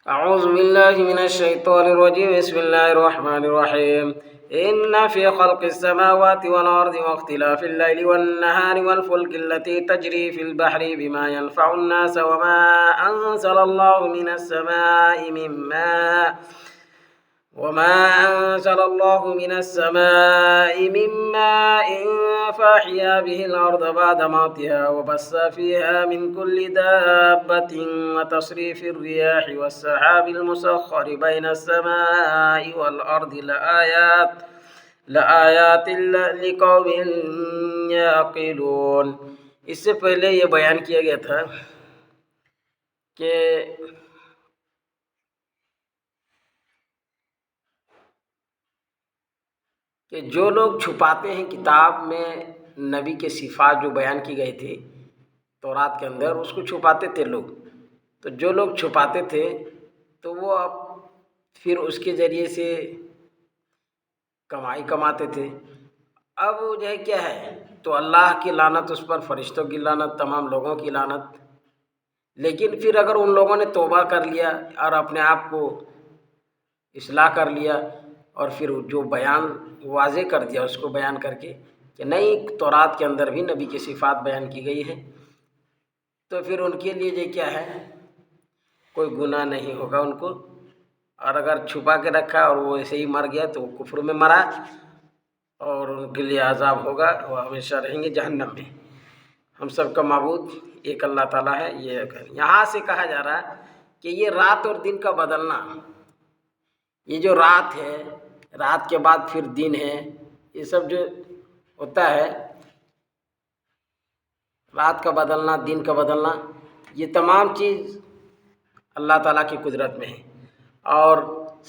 أعوذ بالله من الشيطان الرجيم. بسم الله الرحمن الرحيم. إن في خلق السماوات والأرض واختلاف الليل والنهار والفلك التي تجري في البحر بما ينفع الناس وما أنزل الله من السماء من ماء فأحيا به الأرض بعد موتها وبث فيها من كل دابة وتصريف الرياح والسحاب المسخر بين السماء والأرض لآيات لقوم يعقلون. اس سے پہلے یہ بیان کیا گیا تھا کہ جو لوگ چھپاتے ہیں کتاب میں نبی کے صفات جو بیان کی گئی تھی تورات کے اندر، اس کو چھپاتے تھے لوگ. تو جو لوگ چھپاتے تھے تو وہ اب پھر اس کے ذریعے سے کمائی کماتے تھے. اب جو ہے کیا ہے، تو اللہ کی لعنت اس پر، فرشتوں کی لعنت، تمام لوگوں کی لعنت. لیکن پھر اگر ان لوگوں نے توبہ کر لیا اور اپنے آپ کو اصلاح کر لیا اور پھر جو بیان واضح کر دیا اس کو بیان کر کے کہ نہیں، تورات کے اندر بھی نبی کی صفات بیان کی گئی ہیں، تو پھر ان کے لیے یہ کیا ہے، کوئی گناہ نہیں ہوگا ان کو. اور اگر چھپا کے رکھا اور وہ ایسے ہی مر گیا تو وہ کفر میں مرا، اور ان کے لیے عذاب ہوگا، وہ ہمیشہ رہیں گے جہنم میں. ہم سب کا معبود ایک اللہ تعالیٰ ہے. یہاں سے کہا جا رہا ہے کہ یہ رات اور دن کا بدلنا، یہ جو رات ہے، رات کے بعد پھر دن ہے، یہ سب جو ہوتا ہے، رات کا بدلنا، دن کا بدلنا، یہ تمام چیز اللہ تعالیٰ کی قدرت میں ہے. اور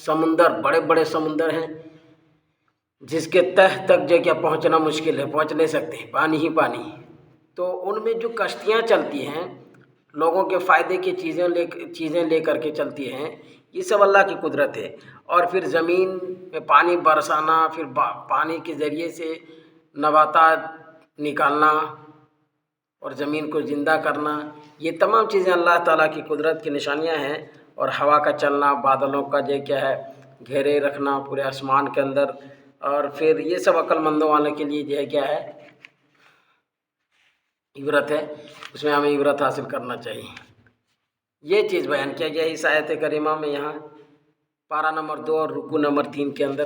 سمندر، بڑے بڑے سمندر ہیں جس کے تہ تک جو کیا پہنچنا مشکل ہے، پہنچ نہیں سکتے، پانی ہی پانی. تو ان میں جو کشتیاں چلتی ہیں، لوگوں کے فائدے کی چیزیں لے کر کے چلتی ہیں، یہ سب اللہ کی قدرت ہے. اور پھر زمین میں پانی برسانا، پھر پانی کے ذریعے سے نباتات نکالنا اور زمین کو زندہ کرنا، یہ تمام چیزیں اللہ تعالیٰ کی قدرت کی نشانیاں ہیں. اور ہوا کا چلنا، بادلوں کا جو کیا ہے گھیرے رکھنا پورے آسمان کے اندر، اور پھر یہ سب عقل مندوں والے کے لیے جو ہے کیا ہے، عبرت ہے. اس میں ہمیں عبرت حاصل کرنا چاہیے. یہ چیز بیان کیا گیا اس آیت کریمہ میں، یہاں پارہ نمبر 2 اور رکوع نمبر 3 کے اندر.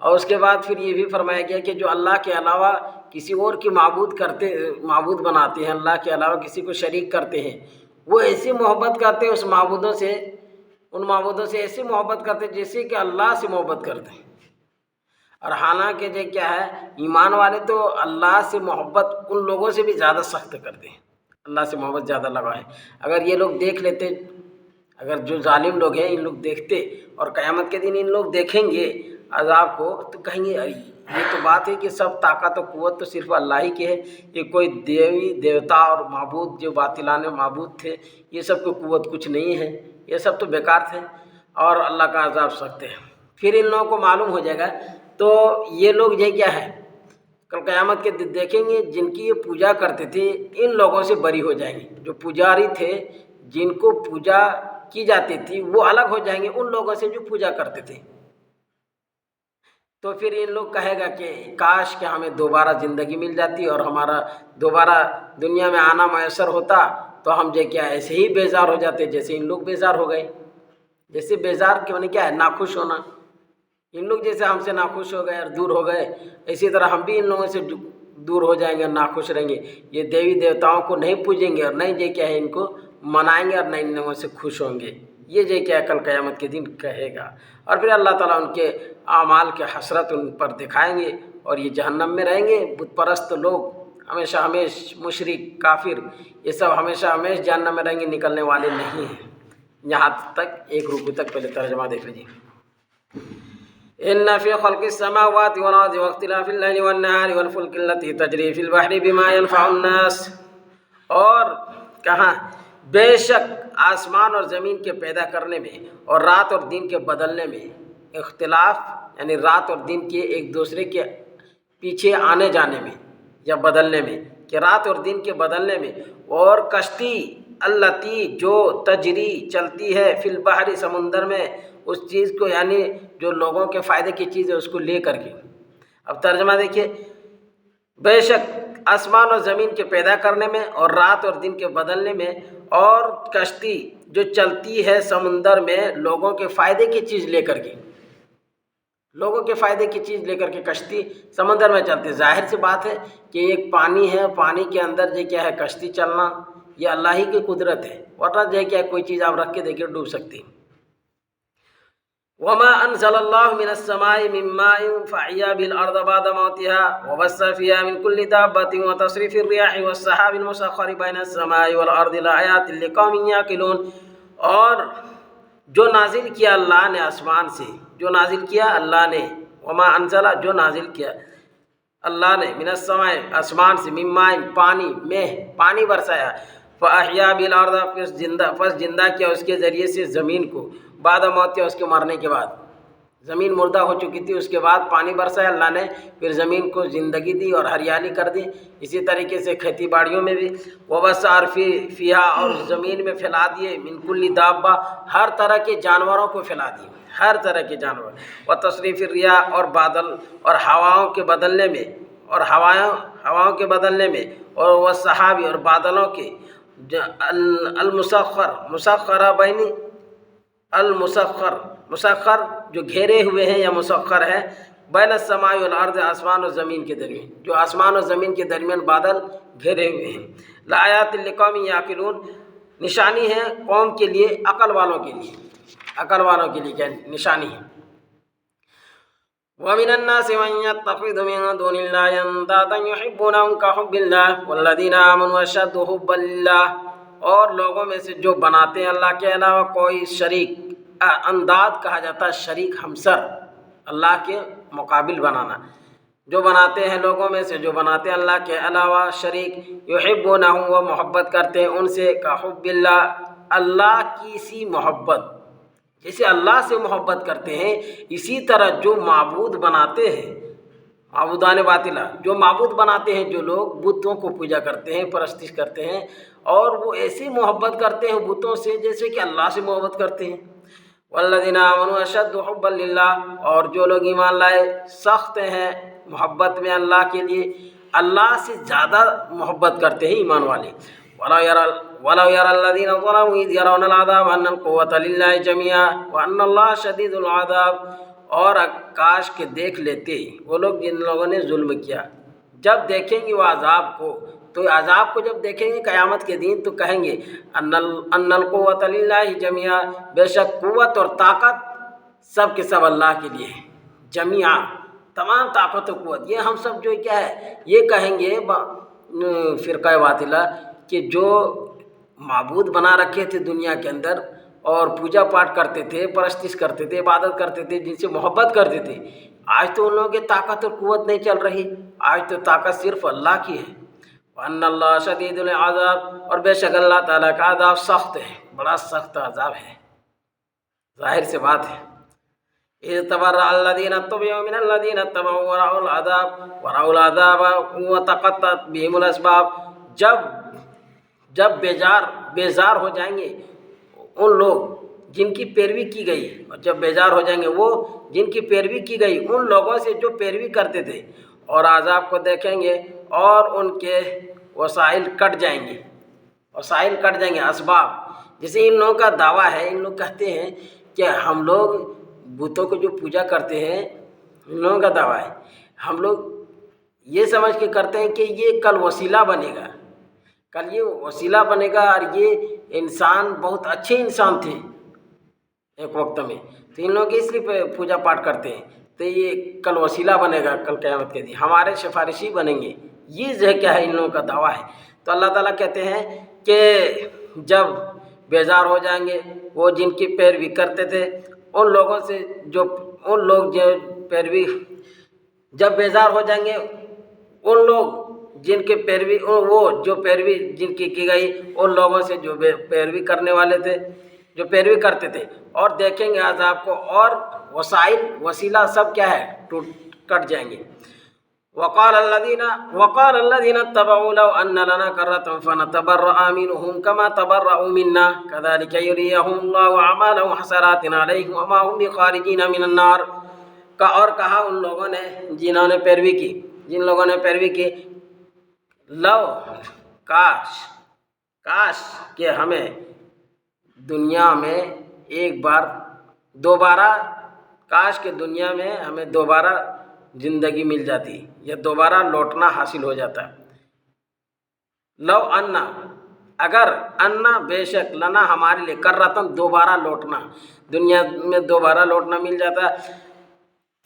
اور اس کے بعد پھر یہ بھی فرمایا گیا کہ جو اللہ کے علاوہ کسی اور کی معبود بناتے ہیں، اللہ کے علاوہ کسی کو شریک کرتے ہیں، وہ ایسی محبت کرتے ہیں ان معبودوں سے ایسی محبت کرتے ہیں جیسے کہ اللہ سے محبت کرتے ہیں. اور حالانکہ جو کیا ہے، ایمان والے تو اللہ سے محبت ان لوگوں سے بھی زیادہ سخت کرتے ہیں، اللہ سے محبت زیادہ لگا ہے. اگر یہ لوگ دیکھ لیتے، اگر جو ظالم لوگ ہیں ان لوگ دیکھتے اور قیامت کے دن ان لوگ دیکھیں گے عذاب کو، تو کہیں گے یہ تو بات ہے کہ سب طاقت و قوت تو صرف اللہ ہی کی ہے، یہ کوئی دیوتا اور معبود جو باطلانہ معبود تھے، یہ سب کو قوت کچھ نہیں ہے، یہ سب تو بیکار تھے اور اللہ کا عذاب سخت ہے. پھر ان لوگوں کو معلوم ہو جائے گا، تو یہ لوگ یہ کیا ہے، کل قیامت کے دن دیکھیں گے جن کی یہ پوجا کرتے تھے ان لوگوں سے بری ہو جائیں گے. جو پجاری تھے، جن کو پوجا کی جاتی تھی، وہ الگ ہو جائیں گے ان لوگوں سے جو پوجا کرتے تھے. تو پھر ان لوگ کہے گا کہ کاش کہ ہمیں دوبارہ زندگی مل جاتی اور ہمارا دوبارہ دنیا میں آنا میسر ہوتا، تو ہم جو کیا ایسے ہی بیزار ہو جاتے جیسے ان لوگ بیزار ہو گئے. جیسے بیزار کے معنی کیا ہے، ناخوش ہونا. ان لوگ جیسے ہم سے ناخوش ہو گئے اور دور ہو گئے، اسی طرح ہم بھی ان لوگوں سے دور ہو جائیں گے اور ناخوش رہیں گے. یہ دیوی دیوتاؤں کو نہیں پوجیں گے اور نہیں یہ کیا ہے ان کو منائیں گے اور نہیں ان لوگوں سے خوش ہوں گے. یہ جو کیا کل قیامت کے دن کہے گا. اور پھر اللہ تعالیٰ ان کے اعمال کے حسرت ان پر دکھائیں گے اور یہ جہنم میں رہیں گے. بت پرست لوگ ہمیشہ مشرک کافر، یہ سب ہمیشہ جہنم میں رہیں گے، نکلنے والے نہیں ہیں. یہاں تک ایک رکوع تک پہلے ترجمہ دیکھ لیجیے. ان فی خلق السماوات والارض واختلاف اللیل والنہار والفلک التي تجری فی البحر بما ينفع الناس. اور کہاں، بے شک آسمان اور زمین کے پیدا کرنے میں اور رات اور دن کے بدلنے میں، اختلاف یعنی رات اور دن کے ایک دوسرے کے پیچھے آنے جانے میں یا بدلنے میں، کہ رات اور دن کے بدلنے میں، اور کشتی التی جو تجری چلتی ہے فی البحر سمندر میں، اس چیز کو یعنی جو لوگوں کے فائدے کی چیز ہے اس کو لے کر کے۔ اب ترجمہ دیکھیے، بے شک آسمان اور زمین کے پیدا کرنے میں اور رات اور دن کے بدلنے میں، اور کشتی جو چلتی ہے سمندر میں لوگوں کے فائدے کی چیز لے کر کے، لوگوں کے فائدے کی چیز لے کر کے کشتی سمندر میں چلتی ہے۔ ظاہر سی بات ہے کہ ایک پانی ہے، پانی کے اندر جو کیا ہے کشتی چلنا، یہ اللہ ہی کی قدرت ہے، ورنہ جو کیا کوئی چیز آپ رکھ کے دیکھیے ڈوب سکتی ہے۔ وما انزل الله من السماء من ماء فاحيا بالارض بعد موتها وبث فيها من كل دابة وتصريف الرياح والسحاب المسخر بين السماء والارض لآيات لقوم يعقلون، اور جو نازل کیا اللہ نے آسمان سے، جو نازل کیا اللہ نے، وما انزل جو نازل کیا اللہ نے، من السماء آسمان سے، من ماء پانی میں، پانی برسایا، فاحیا بالارض پس زندہ کیا اس کے ذریعے سے زمین کو، بعد موت اس کے مرنے کے بعد، زمین مردہ ہو چکی تھی، اس کے بعد پانی برسایا اللہ نے، پھر زمین کو زندگی دی اور ہریالی کر دی۔ اسی طریقے سے کھیتی باڑیوں میں بھی، وبث فیہا اور زمین میں پھیلا دیے، من کل دابہ ہر طرح کے جانوروں کو پھیلا دیے، ہر طرح کے جانور، وتصریف الریاح اور بادل اور ہواؤں کے بدلنے میں، اور ہواؤں کے بدلنے میں، اور والسحاب اور بادلوں کے، مسخر بین مسخر جو گھیرے ہوئے ہیں یا مسخر ہے، بین السماء والارض آسمان اور زمین کے درمیان، جو آسمان اور زمین کے درمیان بادل گھیرے ہوئے ہیں، لآیات لقوم یعقلون نشانی ہے قوم کے لیے، عقل والوں کے لیے، عقل والوں کے لیے کیا نشانی ہے۔ وَمِنَ النَّاسِ مَن يَتَّخِذُ مِن دُونِ اللَّهِ أَندَادًا يُحِبُّونَهُمْ كَحُبِّ اللَّهِ وَالَّذِينَ آمَنُوا أَشَدُّ حُبًّا لِلَّهِ، اور لوگوں میں سے جو بناتے ہیں اللہ کے علاوہ کوئی شریک، انداد کہا جاتا ہے شریک ہمسر، اللہ کے مقابل بنانا، جو بناتے ہیں لوگوں میں سے جو بناتے ہیں اللہ کے علاوہ شریک، یحبونہم وہ محبت کرتے ہیں ان سے، کحب اللہ اللہ کی سی محبت، جیسے اللہ سے محبت کرتے ہیں اسی طرح جو معبود بناتے ہیں، معبودان باطلہ جو معبود بناتے ہیں، جو لوگ بتوں کو پوجا کرتے ہیں، پرستش کرتے ہیں، اور وہ ایسی محبت کرتے ہیں بتوں سے جیسے کہ اللہ سے محبت کرتے ہیں۔ والذین آمنوا اشد حبا للہ، اور جو لوگ ایمان لائے سخت ہیں محبت میں اللہ کے لیے، اللہ سے زیادہ محبت کرتے ہیں ایمان والے۔ وَلَوْ يَرَى الَّذِينَ ظَلَمُوا إِذْ يَرَوْنَ الْعَذَابَ أَنَّ الْقُوَّةَ لِلَّهِ جَمِيعًا وَأَنَّ اللَّهَ شَدِيدُ الْعَذَابِ، اور کاش کہ دیکھ لیتے وہ لوگ جن لوگوں نے ظلم کیا، جب دیکھیں گے وہ عذاب کو، تو عذاب کو جب دیکھیں گے قیامت کے دن تو کہیں گے ان القوۃ للہ جميعا، بے شک قوت اور طاقت سب کے سب اللہ کے لیے ہے، جميعا تمام طاقت و قوت، یہ ہم سب جو کیا ہے یہ کہیں گے فرقہ باطلہ کہ جو معبود بنا رکھے تھے دنیا کے اندر اور پوجا پاٹ کرتے تھے، پرستش کرتے تھے، عبادت کرتے تھے، جن سے محبت کرتے تھے، آج تو ان لوگوں کی طاقت اور قوت نہیں چل رہی، آج تو طاقت صرف اللہ کی ہے۔ وَأَنَّ اللَّهَ شَدِيدُ الْعَذَابِ، اور بے شک اللہ تعالیٰ کا عذاب سخت ہے، بڑا سخت عذاب ہے، ظاہر سے بات ہے۔ إِذْ تَبَرَّأَ الَّذِينَ اتُّبِعُوا مِنَ الَّذِينَ اتَّبَعُوا وَرَأَوُا الْعَذَابَ وَتَقَطَّعَتْ بِهِمُ الْأَسْبَابُ، جب بیزار ہو جائیں گے ان لوگ جن کی پیروی کی گئی، اور جب بیزار ہو جائیں گے وہ جن کی پیروی کی گئی ان لوگوں سے جو پیروی کرتے تھے، اور عذاب کو دیکھیں گے اور ان کے وسائل کٹ جائیں گے، وسائل کٹ جائیں گے، اسباب، جیسے ان لوگوں کا دعویٰ ہے، ان لوگ کہتے ہیں کہ ہم لوگ بتوں کو جو پوجا کرتے ہیں، ان لوگوں کا دعویٰ ہے ہم لوگ یہ سمجھ کے کرتے ہیں کہ یہ کل وسیلہ بنے گا، کل یہ وسیلہ بنے گا، اور یہ انسان بہت اچھے انسان تھے ایک وقت میں، تو ان لوگ اس لیے پوجا پاٹ کرتے ہیں، تو یہ کل وسیلہ بنے گا، کل قیامت کے دن ہمارے سفارشی بنیں گے، یہ جو کیا ہے ان لوگوں کا دعویٰ ہے۔ تو اللہ تعالیٰ کہتے ہیں کہ جب بیزار ہو جائیں گے وہ جن کی پیروی کرتے تھے ان لوگوں سے، ان لوگ جو پیروی، جب بیزار ہو جائیں گے ان لوگ جن کے پیروی، وہ جو پیروی جن کی گئی ان لوگوں سے جو پیروی کرنے والے تھے، جو پیروی کرتے تھے، اور دیکھیں گے عذاب کو، اور وسائل وسیلہ سب کیا ہے کٹ جائیں گے۔ وقال الذين اتبعوا لو أن لنا كرة فنتبرأ منهم كما تبرأوا منا كذلك يريهم الله أعمالهم حسرات عليهم وما هم بخارجين من النار. اور کہا ان لوگوں نے جن لوگوں نے پیروی کی لو کاش کہ ہمیں دنیا میں کاش کہ دنیا میں ہمیں دوبارہ زندگی مل جاتی یا دوبارہ لوٹنا حاصل ہو جاتا. لو انا اگر انا بے شک لنا ہمارے لیے کرتن دوبارہ لوٹنا دنیا میں دوبارہ لوٹنا مل جاتا.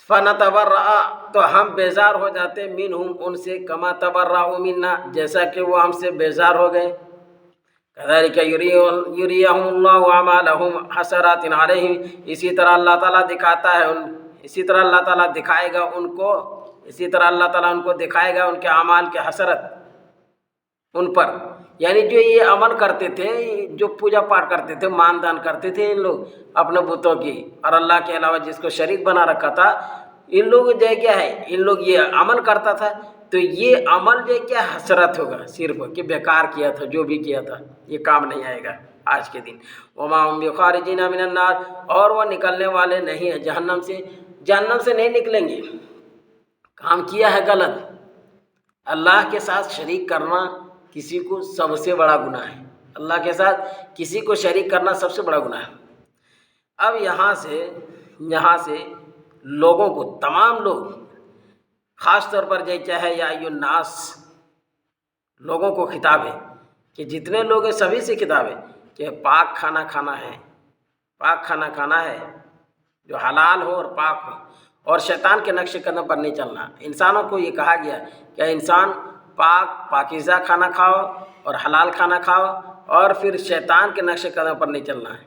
فنتبرأ تو ہم بیزار ہو جاتے منہم ان سے کما تبرأوا منا جیسا کہ وہ ہم سے بیزار ہو گئے. كذلك يريهم الله أعمالهم حسرات عليهم اسی طرح اللہ تعالیٰ دکھائے گا ان کو اللہ تعالیٰ ان کو دکھائے گا ان کے اعمال کے حسرت ان پر. یعنی جو یہ عمل کرتے تھے جو پوجا پاٹ کرتے تھے مان دان کرتے تھے ان لوگ اپنے بتوں کی اور اللہ کے علاوہ جس کو شریک بنا رکھا تھا ان لوگ جو کیا ہے ان لوگ یہ عمل کرتا تھا تو یہ عمل جو کیا حسرت ہوگا صرف کہ بیکار کیا تھا جو بھی کیا تھا یہ کام نہیں آئے گا آج کے دن. وما هم بخارجین من النار اور وہ نکلنے والے نہیں ہیں جہنم سے نہیں نکلیں گے. کام کیا ہے غلط. اللہ کے ساتھ شریک کرنا کسی کو سب سے بڑا گناہ ہے. اللہ کے ساتھ کسی کو شریک کرنا سب سے بڑا گناہ ہے. اب یہاں سے لوگوں کو تمام لوگ خاص طور پر جو کیا ہے یا ایو الناس لوگوں کو خطاب ہے کہ جتنے لوگ ہیں سبھی سے خطاب ہے کہ پاک کھانا کھانا ہے جو حلال ہو اور پاک ہو اور شیطان کے نقش قدم پر نہیں چلنا. انسانوں کو یہ کہا گیا کہ انسان پاکیزہ کھانا کھاؤ اور حلال کھانا کھاؤ اور پھر شیطان کے نقش قدم پر نہیں چلنا ہے.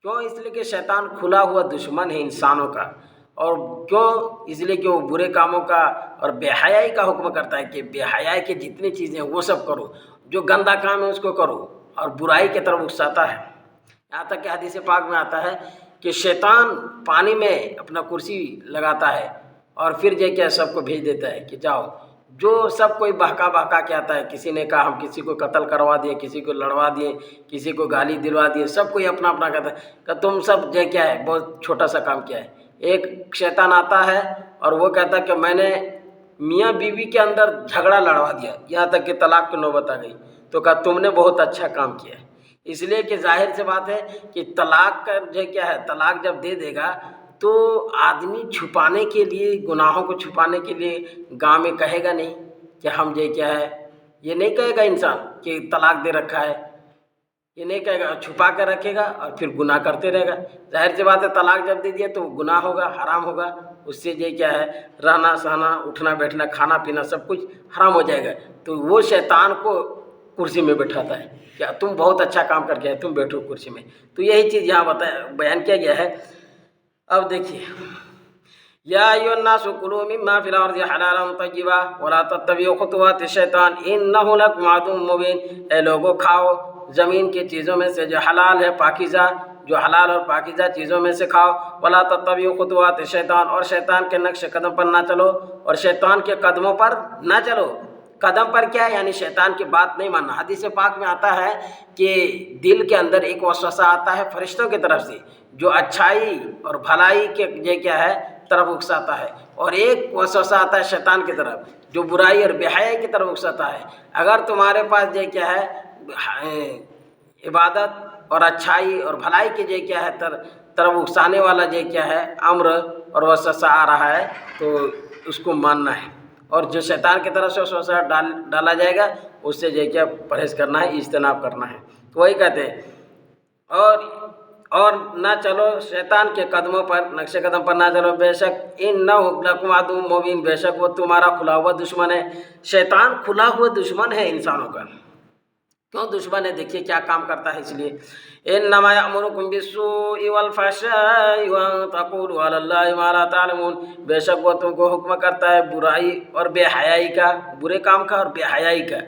کیوں؟ اس لیے کہ شیطان کھلا ہوا دشمن ہے انسانوں کا. اور کیوں؟ اس لیے کہ وہ برے کاموں کا اور بے حیائی کا حکم کرتا ہے کہ بے حیائی کی جتنی چیزیں ہیں وہ سب کرو، جو گندا کام ہے اس کو کرو اور برائی کی طرف اکساتا ہے. یہاں تک کہ حدیث پاک میں آتا ہے کہ شیطان پانی میں اپنا کرسی لگاتا ہے اور پھر جو کیا سب کو بھیج دیتا ہے کہ جاؤ. جو سب کوئی بہکا کے آتا ہے. کسی نے کہا ہم کسی کو قتل کروا دیے، کسی کو لڑوا دیے، کسی کو گالی دلوا دیے، سب کوئی اپنا کہتا ہے کہ تم سب جو کیا ہے بہت چھوٹا سا کام کیا ہے. ایک شیطان آتا ہے اور وہ کہتا ہے کہ میں نے میاں بیوی کے اندر جھگڑا لڑوا دیا یہاں تک کہ طلاق کی نوبت آ گئی. تو کہا تم نے بہت اچھا کام کیا ہے. اس لیے کہ ظاہر سے بات ہے کہ طلاق کا جو کیا ہے طلاق جب دے دے گا تو آدمی چھپانے کے لیے گناہوں کو چھپانے کے لیے گاؤں میں کہے گا نہیں کہ ہم جو کیا ہے یہ نہیں کہے گا انسان کہ طلاق دے رکھا ہے. یہ نہیں کہے گا، چھپا کر رکھے گا اور پھر گناہ کرتے رہے گا. ظاہر سی بات ہے طلاق جب دے دیا تو گناہ ہوگا، حرام ہوگا. اس سے یہ کیا ہے رہنا سہنا اٹھنا بیٹھنا کھانا پینا سب کچھ حرام ہو جائے گا. تو وہ شیطان کو کرسی میں بٹھاتا ہے کہ تم بہت اچھا کام کر کے آئے، تم بیٹھو کرسی میں. تو یہی چیز یہاں بیان کیا گیا ہے. اب دیکھیے یا ایھا الناس کلوا مما فی الارض حلالا طیبا ولا تتبعوا خطوات الشیطان انہ لکم عدو مبین. اے لوگوں کھاؤ زمین کی چیزوں میں سے جو حلال ہے پاکیزہ، جو حلال اور پاکیزہ چیزوں میں سے کھاؤ. ولا تتبعوا خطوات الشیطان اور شیطان کے نقش قدم پر نہ چلو اور شیطان کے قدموں پر نہ چلو. قدم پر کیا ہے یعنی شیطان کی بات نہیں ماننا. حدیث پاک میں آتا ہے کہ دل کے اندر ایک وسوسہ آتا ہے فرشتوں کی طرف سے جو اچھائی اور بھلائی کے یہ کیا ہے طرف اکساتا ہے، اور ایک وسوسہ آتا ہے شیطان کی طرف جو برائی اور بے حیائی کی طرف اکساتا ہے. اگر تمہارے پاس یہ کیا ہے عبادت اور اچھائی اور بھلائی کے جو کیا ہے طرف اکسانے والا جو کیا ہے امر اور وسوسہ آ رہا ہے تو اس کو ماننا ہے. اور جو شیطان کی طرف سے وسوسہ ڈالا جائے گا اس سے جو کیا پرہیز کرنا ہے، اجتناب کرنا ہے. تو وہی کہتے ہیں اور نہ چلو شیطان کے قدموں پر نقش قدم پر نہ چلو. بے شک انہ لکم عدو مبین، بے شک وہ تمہارا کھلا ہوا دشمن ہے. شیطان کھلا ہوا دشمن ہے انسانوں کا. کیوں دشمن ہے؟ دیکھیے کیا کام کرتا ہے. اس لیے انما یامرکم بالسوء والفحشاء وان تقولوا علی اللہ ما لا تعلمون. بے شک وہ تم کو حکم کرتا ہے برائی اور بے حیائی کا، برے کام کا اور بے حیائی کا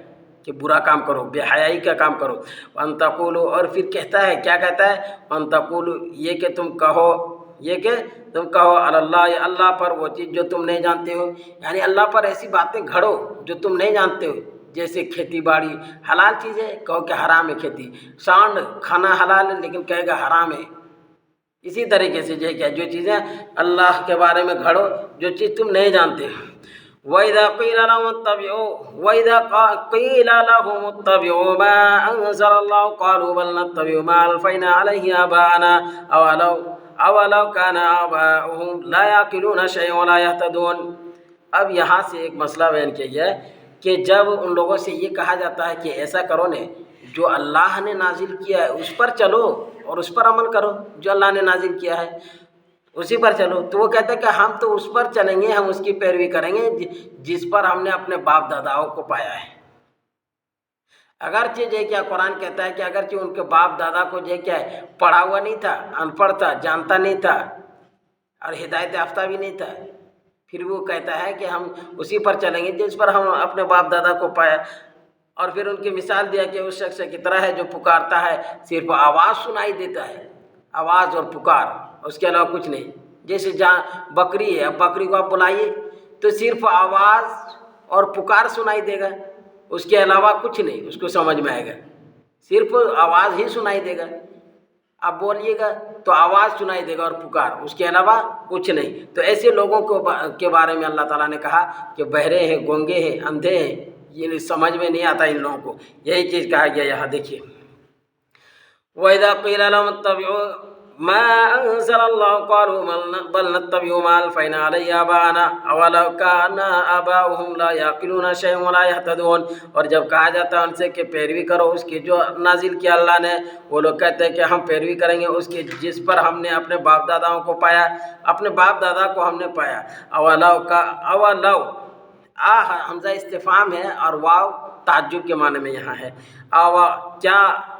کہ برا کام کرو، بے حیائی کا کام کرو. وان تقولوا اور پھر کہتا ہے کیا کہتا ہے؟ وان تقولوا یہ کہ تم کہو یہ کہ تم کہو اللہ اللہ پر وہ چیز جو تم نہیں جانتے ہو، یعنی اللہ پر ایسی باتیں گھڑو جو تم نہیں جانتے ہو، جیسے کھیتی باڑی حلال چیز ہے کہو کہ حرام ہے کھیتی، سانڈ کھانا حلال ہے لیکن کہے گا حرام ہے۔ اسی طریقے سے جو چیزیں اللہ کے بارے میں گھڑو جو چیز تم نہیں جانتے۔ وَإِذَا قِيلَ لَهُمُ اتَّبِعُوا مَا أَنزَلَ اللَّهُ قَالُوا بَلْ نَتَّبِعُ مَا أَلْفَيْنَا عَلَيْهِ آبَاءَنَا أَوَلَوْ كَانَ آبَاؤُهُمْ لَا يَعْقِلُونَ شَيْئًا وَلَا يَهْتَدُونَ۔ اب یہاں سے ایک مسئلہ بیان کیا گیا ہے کہ جب ان لوگوں سے یہ کہا جاتا ہے کہ ایسا کرو نے جو اللہ نے نازل کیا ہے اس پر چلو اور اس پر عمل کرو، جو اللہ نے نازل کیا ہے اسی پر چلو، تو وہ کہتے ہیں کہ ہم تو اس پر چلیں گے، ہم اس کی پیروی کریں گے جس پر ہم نے اپنے باپ داداؤں کو پایا ہے۔ اگرچہ کیا قرآن کہتا ہے کہ اگرچہ ان کے باپ دادا کو کیا ہے پڑھا ہوا نہیں تھا، ان پڑھ تھا، جانتا نہیں تھا اور ہدایت یافتہ بھی نہیں تھا، پھر وہ کہتا ہے کہ ہم اسی پر چلیں گے جس پر ہم اپنے باپ دادا کو پایا، اور پھر ان کی مثال دیا کہ اس شخص کی طرح ہے جو پکارتا ہے صرف آواز سنائی دیتا ہے، آواز اور پکار، اس کے علاوہ کچھ نہیں۔ جیسے بکری ہے، اب بکری کو آپ بلائیے تو صرف آواز اور پکار سنائی دے گا، اس کے علاوہ کچھ نہیں اس کو سمجھ میں آئے گا، صرف آواز ہی سنائی دے گا۔ آپ بولیے گا تو آواز سنائی دے گا اور پکار، اس کے علاوہ کچھ نہیں۔ تو ایسے لوگوں کے بارے میں اللہ تعالیٰ نے کہا کہ بہرے ہیں، گونگے ہیں، اندھے ہیں، یہ سمجھ میں نہیں آتا ان لوگوں کو، یہی چیز کہا گیا یہاں دیکھیے۔ وَإِذَا قِيلَ لَهُمُ اتَّبِعُوا مَا أَنزَلَ اللَّهُ قَالُوا بَلْ نَتَّبِعُ مَا أَلْفَيْنَا عَلَيْهِ آبَاءَنَا أَوَلَوْ كَانَ آبَاؤُهُمْ لَا يَعْقِلُونَ شَيْئًا وَلَا يَهْتَدُونَ۔ اور جب کہا جاتا ہے ان سے کہ پیروی کرو اس کی جو نازل کیا اللہ نے، وہ لوگ کہتے ہیں کہ ہم پیروی کریں گے اس کی جس پر ہم نے اپنے باپ داداؤں کو پایا، اپنے باپ دادا کو ہم نے پایا۔ اولو حمزہ استفہام ہے اور واو تعجب کے معنی میں یہاں ہے۔ کیا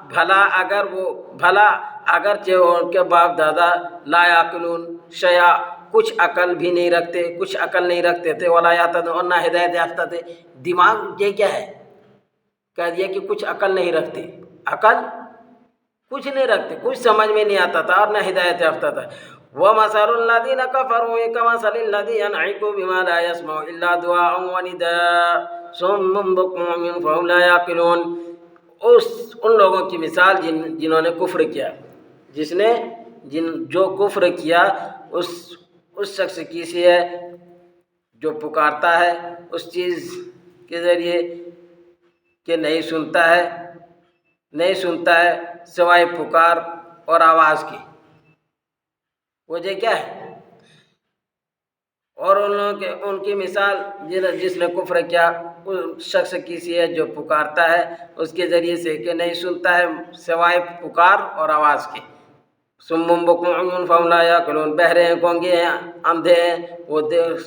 بھلا اگرچہ ان کے باپ دادا لا یعقلون شیئا کچھ عقل بھی نہیں رکھتے، کچھ عقل نہیں رکھتے تھے، ولا یہتدون اور نہ ہدایت یافتہ تھے۔ دماغ یہ کیا ہے، کہہ دیا کہ کچھ عقل نہیں رکھتے، عقل کچھ نہیں رکھتے، کچھ سمجھ میں نہیں آتا تھا اور نہ ہدایت یافتہ تھا۔ وَمَثَلُ الَّذِينَ كَفَرُوا كَمَثَلِ الَّذِي يَنْعِقُ بِمَا لَا يَسْمَعُ إِلَّا دُعَاءً وَنِدَاءً صُمٌّ بُكْمٌ عُمْيٌ فَهُمْ لَا يَعْقِلُونَ۔ ان لوگوں کی مثال جنہوں نے کفر کیا، جو کفر کیا اس شخص کی سی ہے جو پکارتا ہے اس چیز کے ذریعے کہ نہیں سنتا ہے سوائے پکار اور آواز کی، وجہ کیا ہے؟ اور ان کی مثال جس نے کفر کیا اس شخص کی سی ہے جو پکارتا ہے اس کے ذریعے سے کہ نہیں سنتا ہے سوائے پکار اور آواز کے۔ صُمٌّ بُكْمٌ عُمْيٌ فَهُمْ لَا يَعْقِلُونَ، بہرے ہیں، گونگے ہیں، اندھے ہیں، وہ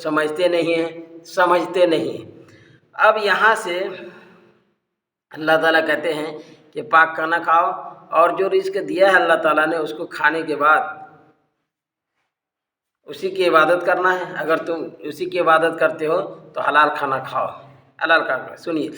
سمجھتے نہیں ہیں۔ اب یہاں سے اللہ تعالیٰ کہتے ہیں کہ پاک کھانا کھاؤ، اور جو رزق دیا ہے اللہ تعالیٰ نے اس کو کھانے کے بعد اسی کی عبادت کرنا ہے۔ اگر تم اسی کی عبادت کرتے ہو تو حلال کھانا کھاؤ، حلال کھانا۔ سنیے،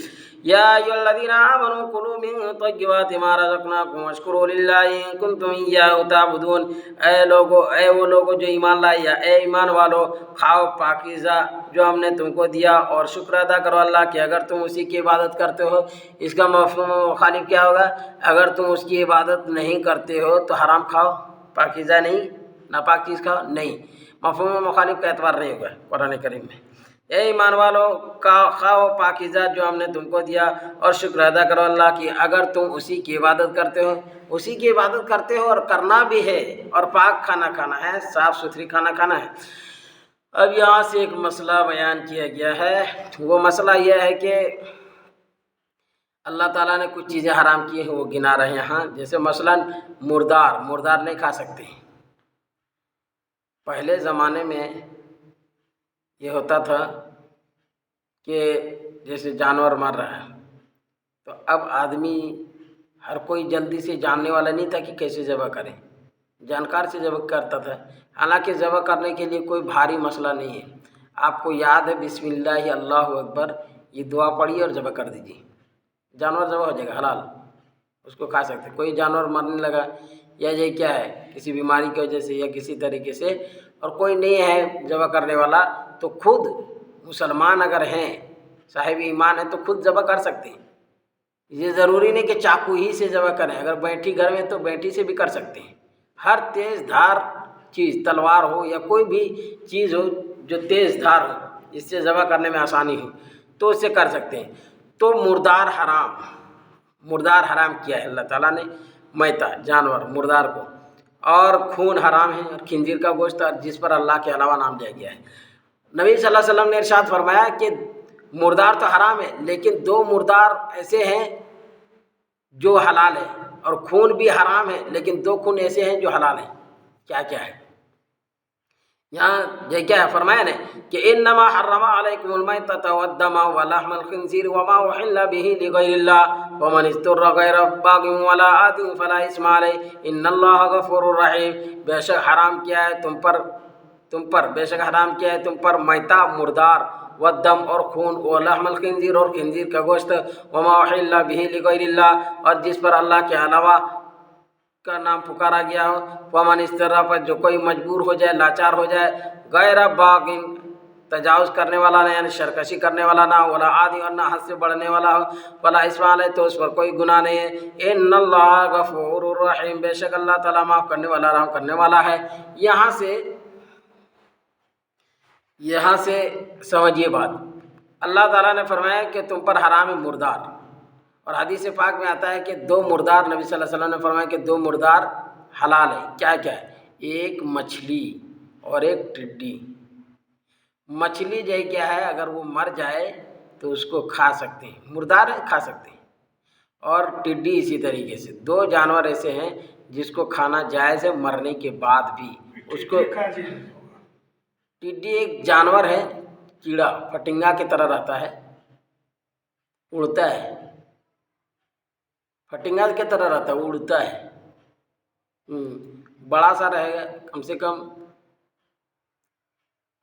یا ایھا الذین آمنوا کلوا من طیبات ما رزقناکم واشکروا للہ ان کنتم ایاہ تعبدون۔ اے وہ لوگو جو ایمان لائے، یا اے ایمان والو، کھاؤ پاکیزہ جو ہم نے تم کو دیا اور شکر ادا کرو اللہ کی اگر تم اسی کی عبادت کرتے ہو۔ اس کا مفہوم مخالف کیا ہوگا؟ اگر تم اس کی عبادت نہیں کرتے ہو تو حرام کھاؤ، پاکیزہ نہیں، ناپاک چیز کھاؤ، نہیں، مفہوم مخالف کا اعتبار نہیں ہوگا قرآن کریم میں۔ اے ایمان والو، کھاؤ پاکیزہ جو ہم نے تم کو دیا اور شکر ادا کرو اللہ کی اگر تم اسی کی عبادت کرتے ہو۔ اسی کی عبادت کرتے ہو اور کرنا بھی ہے، اور پاک کھانا کھانا ہے، صاف ستھری کھانا کھانا ہے۔ اب یہاں سے ایک مسئلہ بیان کیا گیا ہے، وہ مسئلہ یہ ہے کہ اللہ تعالیٰ نے کچھ چیزیں حرام کی ہیں وہ گنا رہے ہیں یہاں، جیسے مثلا مردار نہیں کھا سکتے۔ پہلے زمانے میں یہ ہوتا تھا کہ جیسے جانور مر رہا ہے تو اب آدمی ہر کوئی جلدی سے جاننے والا نہیں تھا کہ کیسے ذبح کرے، جانکار سے ذبح کرتا تھا۔ حالانکہ ذبح کرنے کے لیے کوئی بھاری مسئلہ نہیں ہے، آپ کو یاد ہے بسم اللہ اللہ اکبر یہ دعا پڑھیے اور ذبح کر دیجیے، جانور ذبح ہو جائے گا، حلال، اس کو کھا سکتے۔ کوئی جانور مرنے لگا یا یہ کیا ہے کسی بیماری کی وجہ سے یا کسی طریقے سے، اور کوئی نہیں ہے ذبح کرنے والا، تو خود مسلمان اگر ہیں صاحب ایمان ہے تو خود ذبح کر سکتے ہیں۔ یہ ضروری نہیں کہ چاقو ہی سے ذبح کریں، اگر بیٹھی گھر میں تو بیٹھی سے بھی کر سکتے ہیں۔ ہر تیز دھار چیز، تلوار ہو یا کوئی بھی چیز ہو جو تیز دھار ہو، اس سے ذبح کرنے میں آسانی ہو تو اس سے کر سکتے ہیں۔ تو مردار حرام کیا ہے اللہ تعالیٰ نے، میتا جانور مردار کو، اور خون حرام ہے، اور خنزیر کا گوشت جس پر اللہ کے علاوہ نام لیا گیا ہے۔ نبی صلی اللہ علیہ وسلم نے ارشاد فرمایا کہ مردار تو حرام ہے لیکن 2 مردار ایسے ہیں جو حلال ہے، اور خون بھی حرام ہے لیکن 2 خون ایسے ہیں جو حلال ہیں۔ کیا کیا ہے یہاں یہ کیا ہے فرمایا نے کہ انما حرم علیکم المیتۃ والدم ولحم الخنزیر وما احل به لغیر اللہ ومن اضطر غیر باغ ولا عاد فلا اثم علیہ ان اللہ غفور رحیم۔ بے شک حرام کیا ہے تم پر بے شک حرام کیا ہے تم پر میتہ مردار، والدم اور خون، ولحم الخنزیر اور خنزیر کا گوشت، وما احل به لغیر اللہ اور جس پر اللہ کے علاوہ کا نام پکارا گیا ہو، ومن استرا پر جو کوئی مجبور ہو جائے، لاچار ہو جائے، غیر باغن تجاوز کرنے والا نہ یعنی سرکشی کرنے والا نہ ہو، ولا عادی اور نہ حد سے بڑھنے والا ہو، ولا اسم علیہ تو اس پر کوئی گناہ نہیں ہے۔ ان اللہ غفور الرحیم، بے شک اللہ تعالیٰ معاف کرنے والا رحم کرنے والا ہے۔ یہاں سے سمجھیے بات، اللہ تعالیٰ نے فرمایا کہ تم پر حرام ہے مردار، اور حدیث پاک میں آتا ہے کہ 2 مردار، نبی صلی اللہ علیہ وسلم نے فرمایا کہ 2 مردار حلال ہے۔ کیا کیا ہے؟ ایک مچھلی اور ایک ٹڈی۔ مچھلی جو کیا ہے اگر وہ مر جائے تو اس کو کھا سکتے ہیں، مردار ہے کھا سکتے ہیں، اور ٹڈی اسی طریقے سے 2 جانور ایسے ہیں جس کو کھانا جائز ہے مرنے کے بعد بھی۔ اس کو ٹڈی ایک جانور ہے، کیڑا پھٹنگا کی طرح رہتا ہے، اڑتا ہے، پھٹنگا کی طرح رہتا ہے، اڑتا ہے، بڑا سا رہے گا، کم سے کم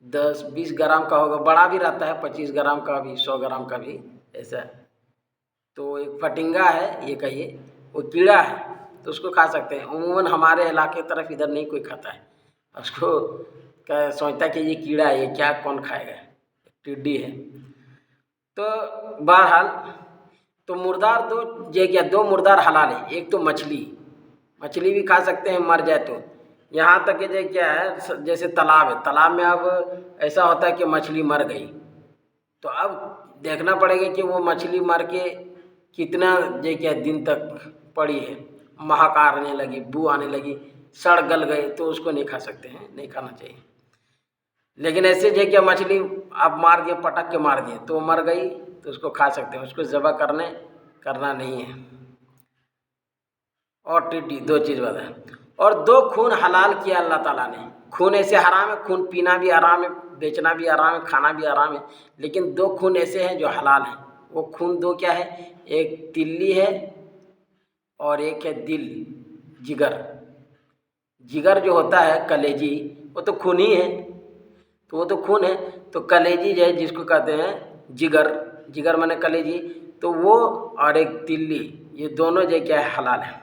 10-20 گرام کا ہوگا، بڑا بھی رہتا ہے 25 گرام کا بھی، 100 گرام کا بھی، ایسا ہے۔ تو ایک پھٹنگا ہے یہ کہیے، وہ کیڑا ہے تو اس کو کھا سکتے ہیں۔ عموماً ہمارے علاقے طرف ادھر نہیں کوئی کھاتا ہے، اس کو سوچتا ہے کہ یہ کیڑا ہے، یہ کیا کون کھائے گا، ٹڈی ہے۔ تو بہرحال تو مردار 2 مردار حلال ہے۔ ایک تو مچھلی بھی کھا سکتے ہیں مر جائے تو، یہاں تک کہ کیا ہے جیسے تالاب ہے، تالاب میں اب ایسا ہوتا ہے کہ مچھلی مر گئی تو اب دیکھنا پڑے گا کہ وہ مچھلی مر کے کتنا کیا دن تک پڑی ہے، مہک آنے لگی، بو آنے لگی، سڑ گل گئے تو اس کو نہیں کھا سکتے ہیں، نہیں کھانا چاہیے۔ لیکن ایسے کیا مچھلی آپ مار دیے، پٹک کے مار دیے تو وہ مر گئی تو اس کو کھا سکتے ہیں، اس کو ذبح کرنا نہیں ہے۔ اور ٹڈی 2 چیز بتا، اور 2 خون حلال کیا اللہ تعالیٰ نے۔ خون ایسے حرام ہے، خون پینا بھی حرام ہے، بیچنا بھی حرام ہے، کھانا بھی حرام ہے، لیکن 2 خون ایسے ہیں جو حلال ہیں۔ وہ خون 2 کیا ہے؟ ایک تلی ہے اور ایک ہے دل، جگر جو ہوتا ہے کلیجی، وہ تو خون ہی ہے، تو وہ تو خون ہے، تو کلیجی جو ہے جس کو کہتے ہیں جگر مانے کلیجی، تو وہ اور ایک تلی، یہ دونوں کیا ہے حلال ہے۔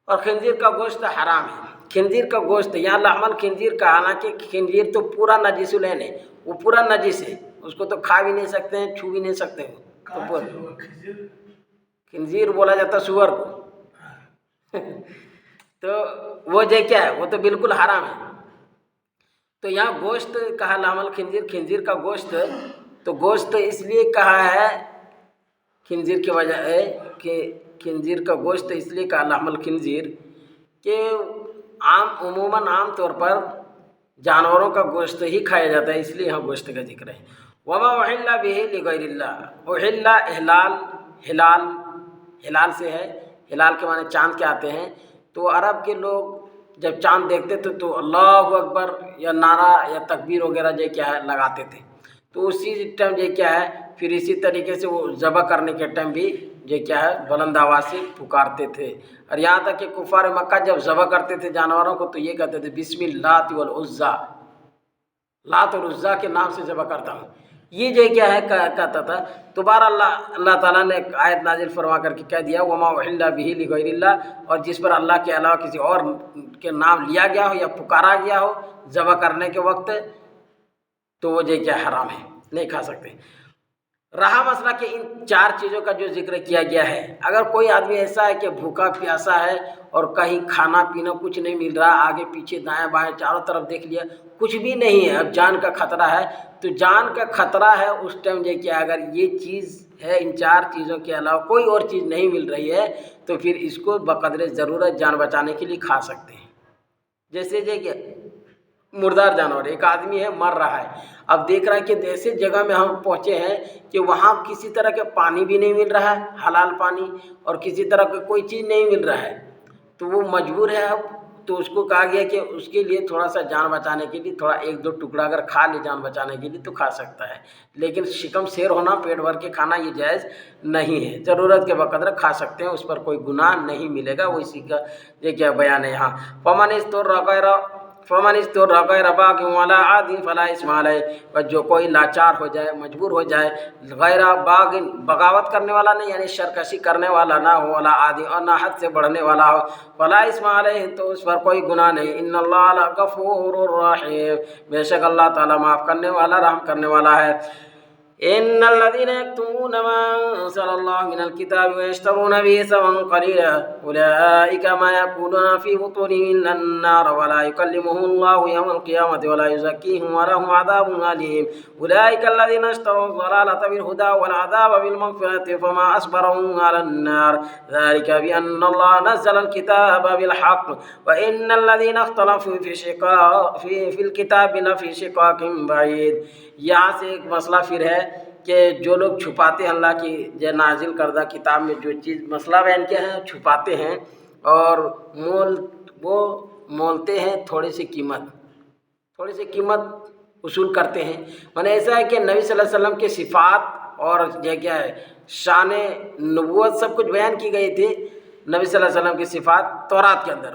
اور خنزیر کا گوشت حرام ہے۔ خنزیر کا گوشت یہاں لحمل خنزیر کا، حالانکہ خنزیر تو پورا نجس العین ہے، وہ پورا نجس ہے، اس کو تو کھا بھی نہیں سکتے ہیں، چھو بھی نہیں سکتے ہیں۔ تو خنزیر بولا جاتا سور کو تو وہ کیا ہے، وہ تو بالکل حرام ہے۔ تو یہاں گوشت کہا لحمل خنزیر کا گوشت، تو گوشت اس لیے کہا ہے خنزیر کی وجہ ہے کہ خنزیر کا گوشت اس لیے کہا لحم الخنزیر کہ عموماً عام طور پر جانوروں کا گوشت ہی کھایا جاتا ہے، اس لیے یہاں گوشت کا ذکر ہے۔ وما احل به لغیر اللہ، احل ہلال سے ہے، ہلال کے معنی چاند کے آتے ہیں، تو عرب کے لوگ جب چاند دیکھتے تھے تو اللہ اکبر یا نعرہ یا تکبیر وغیرہ کیا ہے لگاتے تھے، تو اسی ٹائم کیا ہے پھر اسی طریقے سے وہ ذبح کرنے کے ٹائم بھی کیا ہے بلند آواز سے پکارتے تھے۔ اور یہاں تک کہ کفار مکہ جب ذبح کرتے تھے جانوروں کو تو یہ کہتے تھے بسم اللات والعزیٰ، لات اور عزیٰ کے نام سے ذبح کرتا ہوں، یہ جو کیا ہے کہتا تھا. دوبارہ اللہ تعالیٰ نے ایک آیت نازل فرما کر کے کہہ دیا وما احل به لغیر اللہ، اور جس پر اللہ کے علاوہ کسی اور کے نام لیا گیا ہو یا پکارا گیا ہو ذبح کرنے کے وقت، تو وہ جو کیا حرام ہے، نہیں کھا سکتے. رہا مسئلہ کہ ان 4 چیزوں کا جو ذکر کیا گیا ہے، اگر کوئی آدمی ایسا ہے کہ بھوکا پیاسا ہے اور کہیں کھانا پینا کچھ نہیں مل رہا، آگے پیچھے دائیں بائیں چاروں طرف دیکھ لیا کچھ بھی نہیں ہے، اب جان کا خطرہ ہے، تو جان کا خطرہ ہے اس ٹائم جو کہ اگر یہ چیز ہے، ان 4 چیزوں کے علاوہ کوئی اور چیز نہیں مل رہی ہے، تو پھر اس کو بقدر ضرورت جان بچانے کے لیے کھا سکتے ہیں. جیسے کہ مردار جانور، ایک آدمی ہے مر رہا ہے، اب دیکھ رہا ہے کہ ایسے جگہ میں ہم پہنچے ہیں کہ وہاں کسی طرح کے پانی بھی نہیں مل رہا ہے، حلال پانی، اور کسی طرح کا کوئی چیز نہیں مل رہا ہے، تو وہ مجبور ہے. اب تو اس کو کہا گیا کہ اس کے لیے تھوڑا سا جان بچانے کے لیے تھوڑا 1-2 ٹکڑا اگر کھا لے جان بچانے کے لیے تو کھا سکتا ہے، لیکن شکم سیر ہونا، پیٹ بھر کے کھانا یہ جائز نہیں ہے. ضرورت کے بقدر کھا سکتے ہیں، اس پر کوئی گناہ نہیں ملے گا. وہ اسی کا یہ کیا بیان ہے یہاں. فمن اضطر غیر باغ ولا عاد فلا اثم علیہ، پر جو کوئی لاچار ہو جائے، مجبور ہو جائے، غیر باغ بغاوت کرنے والا نہیں، یعنی سرکشی کرنے والا نہ ہو، ولا عاد اور نہ حد سے بڑھنے والا ہو، فلا اثم علیہ تو اس پر کوئی گناہ نہیں. ان اللہ لغفور رحیم، بے شک اللہ تعالیٰ معاف کرنے والا رحم کرنے والا ہے. ان الذين يكتمون ما انزل الله من الكتاب ويشترون به ثمنا قليلا اولئك ما ياكلون في بطونهم الا النار ولا يكلمهم الله يوم القيامه ولا يزكيهم ولهم عذاب اليم. اولئك الذين اشتروا الضلاله بالهدى والعذاب بالمغفره فما اصبرهم على النار ذلك بان الله نزل الكتاب بالحق وان الذين اختلفوا في الكتاب لفي شقاق بعيد. یہاں سے ایک مسئلہ پھر ہے کہ جو لوگ چھپاتے ہیں اللہ کی جو نازل کردہ کتاب میں جو چیز، مسئلہ بیان کیا ہے، چھپاتے ہیں اور وہ مولتے ہیں تھوڑی سی قیمت وصول کرتے ہیں. مانے ایسا ہے کہ نبی صلی اللہ علیہ وسلم کے صفات اور یہ کیا ہے شان نبوت سب کچھ بیان کی گئی تھی. نبی صلی اللہ علیہ وسلم کی صفات تورات کے اندر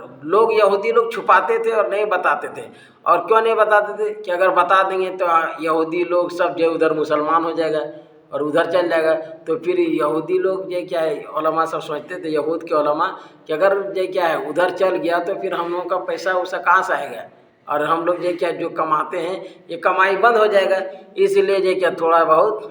یہودی لوگ چھپاتے تھے اور نہیں بتاتے تھے. اور کیوں نہیں بتاتے تھے کہ اگر بتا دیں گے تو یہودی لوگ سب جو ادھر مسلمان ہو جائے گا اور ادھر چل جائے گا. تو پھر یہودی لوگ یہ کیا ہے علماء سب سوچتے تھے، یہود کے علماء، کہ اگر یہ کیا ہے ادھر چل گیا تو پھر ہم لوگوں کا پیسہ ویسا کہاں سے آئے گا، اور ہم لوگ یہ کیا جو کماتے ہیں یہ کمائی بند ہو جائے گا. اس لیے یہ کیا تھوڑا بہت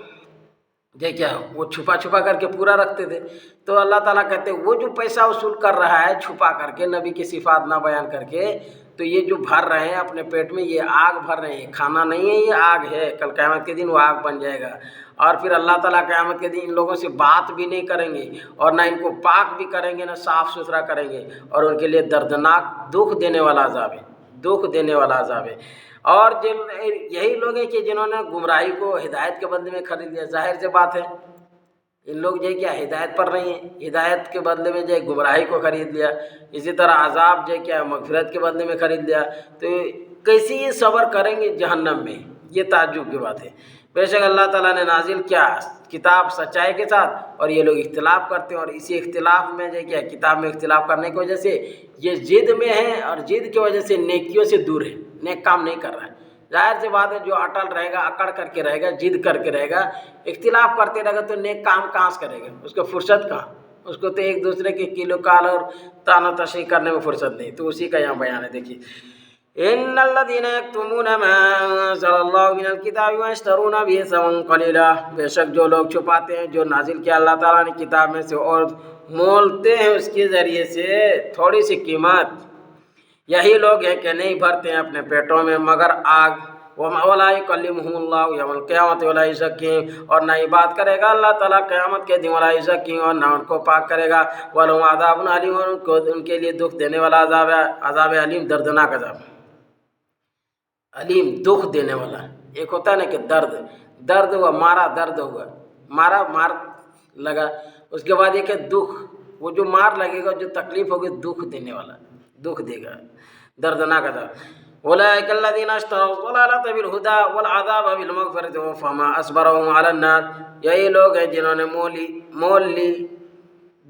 یہ کیا وہ چھپا کر کے پورا رکھتے تھے. تو اللہ تعالیٰ کہتے ہیں وہ جو پیسہ وصول کر رہا ہے چھپا کر کے، نبی کی صفات نہ بیان کر کے، تو یہ جو بھر رہے ہیں اپنے پیٹ میں، یہ آگ بھر رہے ہیں، کھانا نہیں ہے، یہ آگ ہے. کل قیامت کے دن وہ آگ بن جائے گا. اور پھر اللہ تعالیٰ قیامت کے دن ان لوگوں سے بات بھی نہیں کریں گے اور نہ ان کو پاک بھی کریں گے، نہ صاف ستھرا کریں گے، اور ان کے لیے دردناک دکھ دینے والا عذاب ہے. اور یہی لوگ ہیں کہ جنہوں نے گمراہی کو ہدایت کے بدلے میں خرید لیا. ظاہر سی بات ہے ان لوگ جو کیا ہدایت پر نہیں ہیں، ہدایت کے بدلے میں جو گمراہی کو خرید لیا. اسی طرح عذاب جو کیا مغفرت کے بدلے میں خرید لیا. تو کیسے یہ صبر کریں گے جہنم میں؟ یہ تعجب کی بات ہے. بے شک اللہ تعالیٰ نے نازل کیا کتاب سچائی کے ساتھ، اور یہ لوگ اختلاف کرتے ہیں، اور اسی اختلاف میں جو کیا کتاب میں اختلاف کرنے کی وجہ سے یہ ضد میں ہے، اور ضد کی وجہ سے نیکیوں سے دور ہے، نیک کام نہیں کر رہا ہے. ظاہر سی بات ہے جو اٹل رہے گا، اکڑ کر کے رہے گا، ضد کر کے رہے گا، اختلاف کرتے رہے گا، تو نیک کام کہاں سے کرے گا؟ اس کو فرصت کہاں؟ اس کو تو ایک دوسرے کے کیلو کال اور تانا تشریح کرنے میں فرصت نہیں. تو اسی کا یہاں بیان ہے. دیکھیے ان الذين يكتمون ما انزل الله من الكتاب ويشترون به ثمنا قليلا، بے شک جو لوگ چھپاتے ہیں جو نازل کیا اللہ تعالیٰ نے کتاب میں سے اور مولتے ہیں اس کے ذریعے سے تھوڑی سی قیمت، یہی لوگ ہیں کہ نہیں بھرتے ہیں اپنے پیٹوں میں مگر آگ. وَلَا يُكَلِّمُهُمُ اللَّهُ يَوْمَ الْقِيَامَةِ وَلَا يُزَكِّيهِمْ، اور نہ ہی بات کرے گا اللہ تعالیٰ قیامت کے دن، وَلَا يُزَكِّيهِمْ، اور نہ ان کو پاک کرے گا. وَلَهُمْ عَذَابٌ عَلِيمٌ، ان کے لیے دکھ دینے والا عذاب ہے، عذاب علیم، دردناک عذاب. علیم دکھ دینے والا. ایک ہوتا ہے نا کہ درد ہوا، مارا درد ہوا، مار لگا، اس کے بعد یہ کہ دکھ، وہ جو مار لگے گا، جو تکلیف ہوگی، دکھ دینے والا، دکھ دے گا، دردناک عذاب. اولئک الذین اشتروا الضلالۃ بالہدی والعذاب بالمغفرۃ فما اصبرهم علی النار، یہی لوگ ہیں جنہوں نے مول لی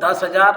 10,000